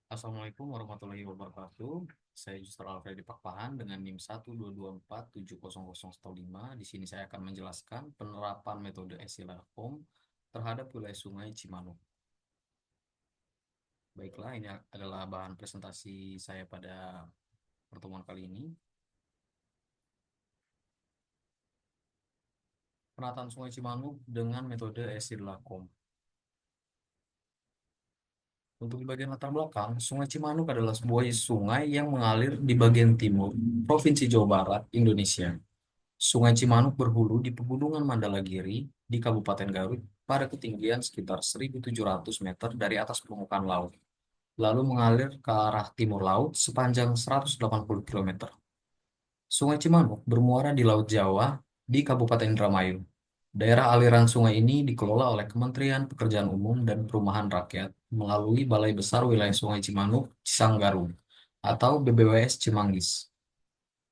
Assalamualaikum warahmatullahi wabarakatuh. Saya Yusra Alfredi Pakpahan dengan NIM 122470015. Di sini saya akan menjelaskan penerapan metode Esilarkom terhadap wilayah Sungai Cimanuk. Baiklah, ini adalah bahan presentasi saya pada pertemuan kali ini. Penataan Sungai Cimanuk dengan metode Esilarkom. Untuk di bagian latar belakang, Sungai Cimanuk adalah sebuah sungai yang mengalir di bagian timur Provinsi Jawa Barat, Indonesia. Sungai Cimanuk berhulu di Pegunungan Mandalagiri di Kabupaten Garut pada ketinggian sekitar 1.700 meter dari atas permukaan laut, lalu mengalir ke arah timur laut sepanjang 180 km. Sungai Cimanuk bermuara di Laut Jawa di Kabupaten Indramayu. Daerah aliran sungai ini dikelola oleh Kementerian Pekerjaan Umum dan Perumahan Rakyat melalui Balai Besar Wilayah Sungai Cimanuk, Cisanggaru, atau BBWS Cimanggis.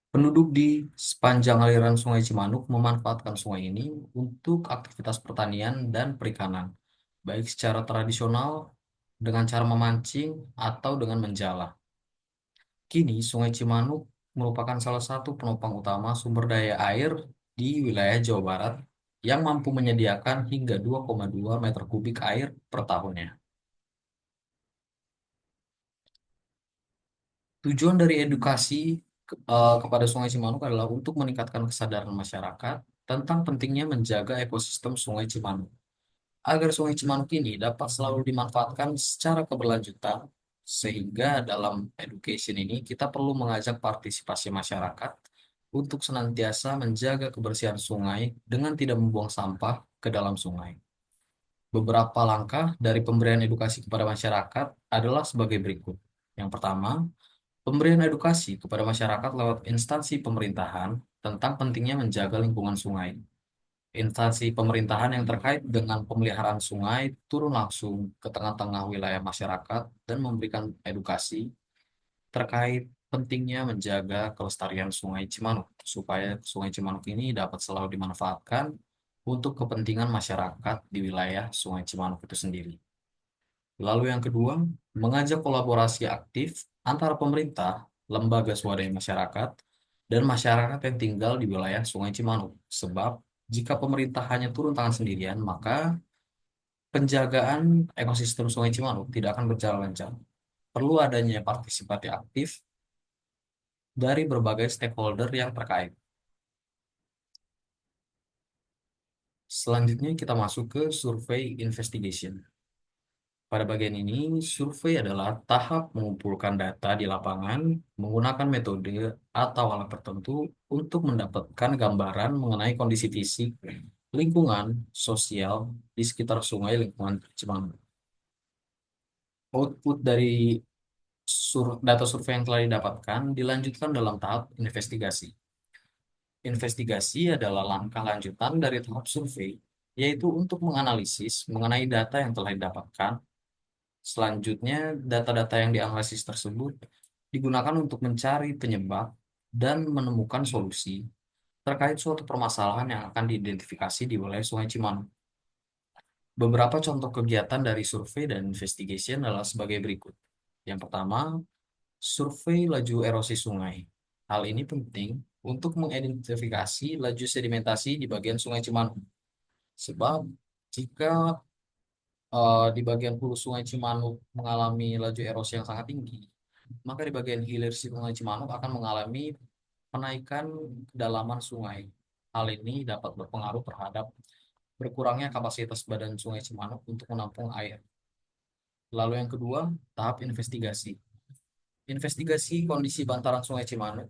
Penduduk di sepanjang aliran Sungai Cimanuk memanfaatkan sungai ini untuk aktivitas pertanian dan perikanan, baik secara tradisional dengan cara memancing atau dengan menjala. Kini, Sungai Cimanuk merupakan salah satu penopang utama sumber daya air di wilayah Jawa Barat yang mampu menyediakan hingga 2,2 meter kubik air per tahunnya. Tujuan dari edukasi kepada Sungai Cimanuk adalah untuk meningkatkan kesadaran masyarakat tentang pentingnya menjaga ekosistem Sungai Cimanuk, agar Sungai Cimanuk ini dapat selalu dimanfaatkan secara keberlanjutan, sehingga dalam education ini kita perlu mengajak partisipasi masyarakat untuk senantiasa menjaga kebersihan sungai dengan tidak membuang sampah ke dalam sungai. Beberapa langkah dari pemberian edukasi kepada masyarakat adalah sebagai berikut. Yang pertama, pemberian edukasi kepada masyarakat lewat instansi pemerintahan tentang pentingnya menjaga lingkungan sungai. Instansi pemerintahan yang terkait dengan pemeliharaan sungai turun langsung ke tengah-tengah wilayah masyarakat dan memberikan edukasi terkait pentingnya menjaga kelestarian Sungai Cimanuk supaya Sungai Cimanuk ini dapat selalu dimanfaatkan untuk kepentingan masyarakat di wilayah Sungai Cimanuk itu sendiri. Lalu yang kedua, mengajak kolaborasi aktif antara pemerintah, lembaga swadaya masyarakat, dan masyarakat yang tinggal di wilayah Sungai Cimanuk. Sebab jika pemerintah hanya turun tangan sendirian, maka penjagaan ekosistem Sungai Cimanuk tidak akan berjalan lancar. Perlu adanya partisipasi aktif dari berbagai stakeholder yang terkait. Selanjutnya kita masuk ke survei investigation. Pada bagian ini, survei adalah tahap mengumpulkan data di lapangan menggunakan metode atau alat tertentu untuk mendapatkan gambaran mengenai kondisi fisik, lingkungan, sosial di sekitar sungai lingkungan Cimanuk. Output dari data survei yang telah didapatkan dilanjutkan dalam tahap investigasi. Investigasi adalah langkah lanjutan dari tahap survei, yaitu untuk menganalisis mengenai data yang telah didapatkan. Selanjutnya, data-data yang dianalisis tersebut digunakan untuk mencari penyebab dan menemukan solusi terkait suatu permasalahan yang akan diidentifikasi di wilayah Sungai Cimanuk. Beberapa contoh kegiatan dari survei dan investigation adalah sebagai berikut. Yang pertama, survei laju erosi sungai. Hal ini penting untuk mengidentifikasi laju sedimentasi di bagian Sungai Cimanuk. Sebab jika di bagian hulu Sungai Cimanuk mengalami laju erosi yang sangat tinggi, maka di bagian hilir Sungai Cimanuk akan mengalami penaikan kedalaman sungai. Hal ini dapat berpengaruh terhadap berkurangnya kapasitas badan Sungai Cimanuk untuk menampung air. Lalu yang kedua, tahap investigasi. Investigasi kondisi bantaran Sungai Cimanuk.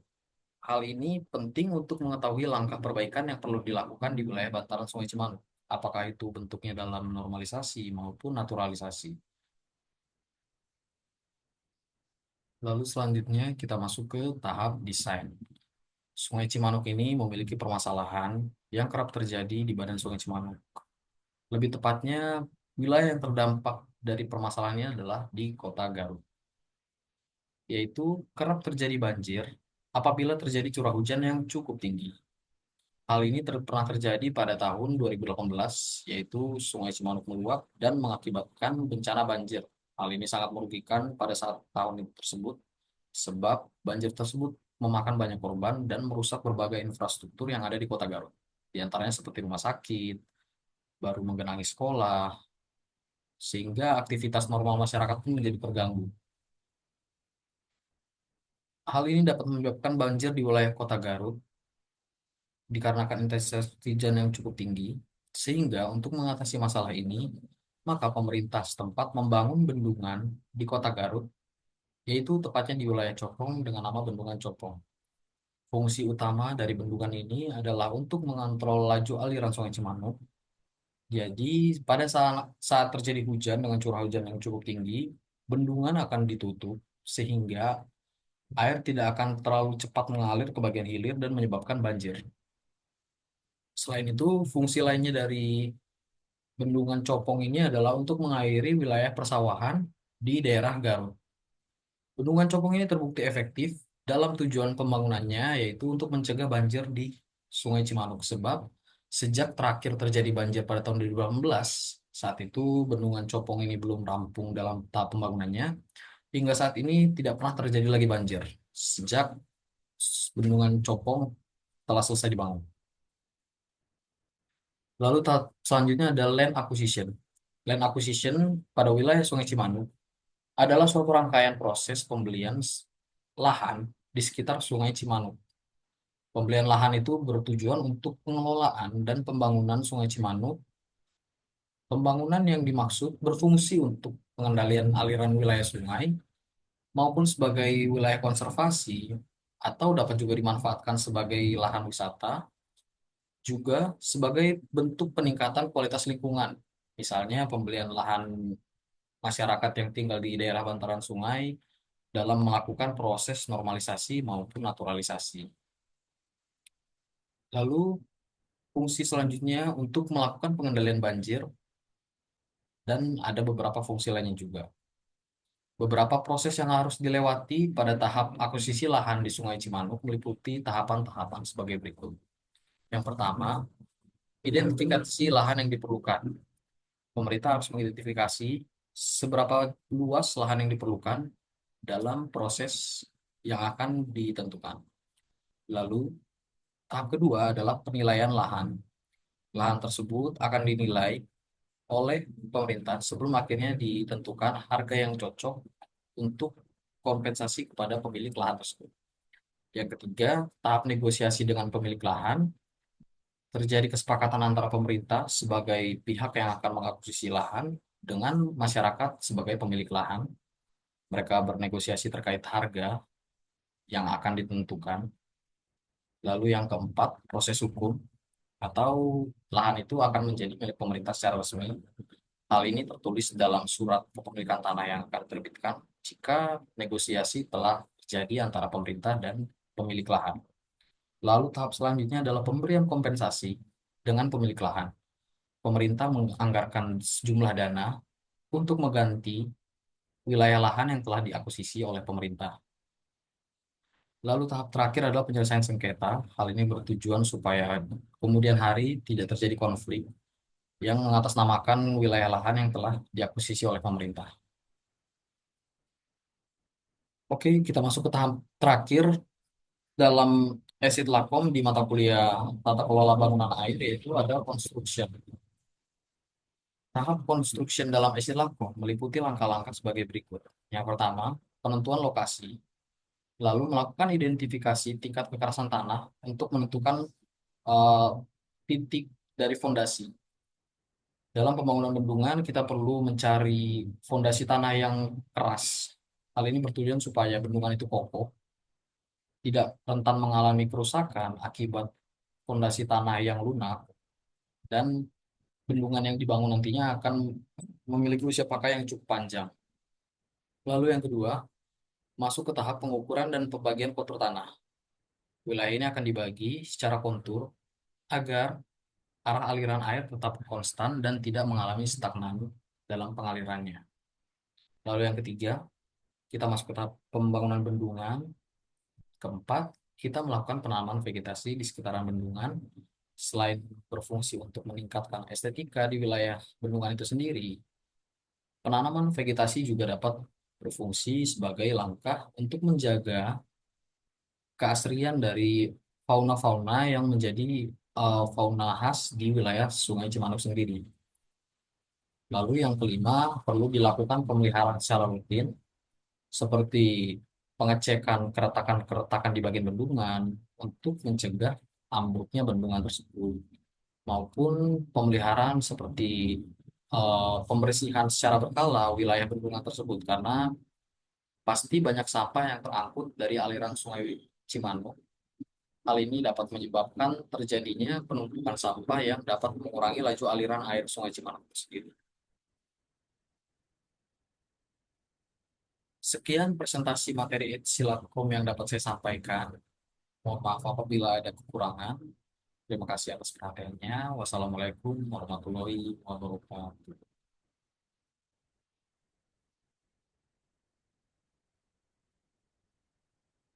Hal ini penting untuk mengetahui langkah perbaikan yang perlu dilakukan di wilayah bantaran Sungai Cimanuk. Apakah itu bentuknya dalam normalisasi maupun naturalisasi. Lalu selanjutnya kita masuk ke tahap desain. Sungai Cimanuk ini memiliki permasalahan yang kerap terjadi di badan Sungai Cimanuk. Lebih tepatnya, wilayah yang terdampak dari permasalahannya adalah di Kota Garut, yaitu kerap terjadi banjir apabila terjadi curah hujan yang cukup tinggi. Hal ini pernah terjadi pada tahun 2018, yaitu Sungai Cimanuk meluap dan mengakibatkan bencana banjir. Hal ini sangat merugikan pada saat tahun itu tersebut, sebab banjir tersebut memakan banyak korban dan merusak berbagai infrastruktur yang ada di Kota Garut. Di antaranya seperti rumah sakit, baru menggenangi sekolah, sehingga aktivitas normal masyarakat pun menjadi terganggu. Hal ini dapat menyebabkan banjir di wilayah Kota Garut dikarenakan intensitas hujan yang cukup tinggi, sehingga untuk mengatasi masalah ini, maka pemerintah setempat membangun bendungan di Kota Garut, yaitu tepatnya di wilayah Copong dengan nama Bendungan Copong. Fungsi utama dari bendungan ini adalah untuk mengontrol laju aliran Sungai Cimanuk. Jadi, pada saat terjadi hujan dengan curah hujan yang cukup tinggi, bendungan akan ditutup sehingga air tidak akan terlalu cepat mengalir ke bagian hilir dan menyebabkan banjir. Selain itu, fungsi lainnya dari Bendungan Copong ini adalah untuk mengairi wilayah persawahan di daerah Garut. Bendungan Copong ini terbukti efektif dalam tujuan pembangunannya, yaitu untuk mencegah banjir di Sungai Cimanuk. Sebab sejak terakhir terjadi banjir pada tahun 2018, saat itu Bendungan Copong ini belum rampung dalam tahap pembangunannya. Hingga saat ini tidak pernah terjadi lagi banjir sejak Bendungan Copong telah selesai dibangun. Lalu tahap selanjutnya ada land acquisition. Land acquisition pada wilayah Sungai Cimanuk adalah suatu rangkaian proses pembelian lahan di sekitar Sungai Cimanuk. Pembelian lahan itu bertujuan untuk pengelolaan dan pembangunan Sungai Cimanuk. Pembangunan yang dimaksud berfungsi untuk pengendalian aliran wilayah sungai maupun sebagai wilayah konservasi atau dapat juga dimanfaatkan sebagai lahan wisata, juga sebagai bentuk peningkatan kualitas lingkungan. Misalnya pembelian lahan masyarakat yang tinggal di daerah bantaran sungai dalam melakukan proses normalisasi maupun naturalisasi. Lalu, fungsi selanjutnya untuk melakukan pengendalian banjir dan ada beberapa fungsi lainnya juga. Beberapa proses yang harus dilewati pada tahap akuisisi lahan di Sungai Cimanuk meliputi tahapan-tahapan sebagai berikut. Yang pertama, identifikasi lahan yang diperlukan. Pemerintah harus mengidentifikasi seberapa luas lahan yang diperlukan dalam proses yang akan ditentukan. Lalu, tahap kedua adalah penilaian lahan. Lahan tersebut akan dinilai oleh pemerintah sebelum akhirnya ditentukan harga yang cocok untuk kompensasi kepada pemilik lahan tersebut. Yang ketiga, tahap negosiasi dengan pemilik lahan. Terjadi kesepakatan antara pemerintah sebagai pihak yang akan mengakuisisi lahan dengan masyarakat sebagai pemilik lahan. Mereka bernegosiasi terkait harga yang akan ditentukan. Lalu yang keempat, proses hukum atau lahan itu akan menjadi milik pemerintah secara resmi. Hal ini tertulis dalam surat kepemilikan tanah yang akan diterbitkan jika negosiasi telah terjadi antara pemerintah dan pemilik lahan. Lalu tahap selanjutnya adalah pemberian kompensasi dengan pemilik lahan. Pemerintah menganggarkan sejumlah dana untuk mengganti wilayah lahan yang telah diakuisisi oleh pemerintah. Lalu tahap terakhir adalah penyelesaian sengketa. Hal ini bertujuan supaya kemudian hari tidak terjadi konflik yang mengatasnamakan wilayah lahan yang telah diakuisisi oleh pemerintah. Oke, kita masuk ke tahap terakhir dalam esit lakom di mata kuliah tata kelola bangunan air, yaitu ada construction. Tahap construction dalam esit lakom meliputi langkah-langkah sebagai berikut. Yang pertama, penentuan lokasi, lalu melakukan identifikasi tingkat kekerasan tanah untuk menentukan eh, titik dari fondasi. Dalam pembangunan bendungan, kita perlu mencari fondasi tanah yang keras. Hal ini bertujuan supaya bendungan itu kokoh, tidak rentan mengalami kerusakan akibat fondasi tanah yang lunak, dan bendungan yang dibangun nantinya akan memiliki usia pakai yang cukup panjang. Lalu yang kedua, masuk ke tahap pengukuran dan pembagian kontur tanah. Wilayah ini akan dibagi secara kontur agar arah aliran air tetap konstan dan tidak mengalami stagnan dalam pengalirannya. Lalu yang ketiga, kita masuk ke tahap pembangunan bendungan. Keempat, kita melakukan penanaman vegetasi di sekitaran bendungan. Selain berfungsi untuk meningkatkan estetika di wilayah bendungan itu sendiri, penanaman vegetasi juga dapat berfungsi sebagai langkah untuk menjaga keasrian dari fauna-fauna yang menjadi fauna khas di wilayah Sungai Cimanuk sendiri. Lalu yang kelima, perlu dilakukan pemeliharaan secara rutin seperti pengecekan keretakan-keretakan di bagian bendungan untuk mencegah ambruknya bendungan tersebut, maupun pemeliharaan seperti pembersihan secara berkala wilayah bendungan tersebut karena pasti banyak sampah yang terangkut dari aliran Sungai Cimanuk. Hal ini dapat menyebabkan terjadinya penumpukan sampah yang dapat mengurangi laju aliran air Sungai Cimanuk itu sendiri. Sekian presentasi materi Silatkom yang dapat saya sampaikan. Mohon maaf apabila ada kekurangan. Terima kasih atas perhatiannya. Wassalamualaikum warahmatullahi wabarakatuh.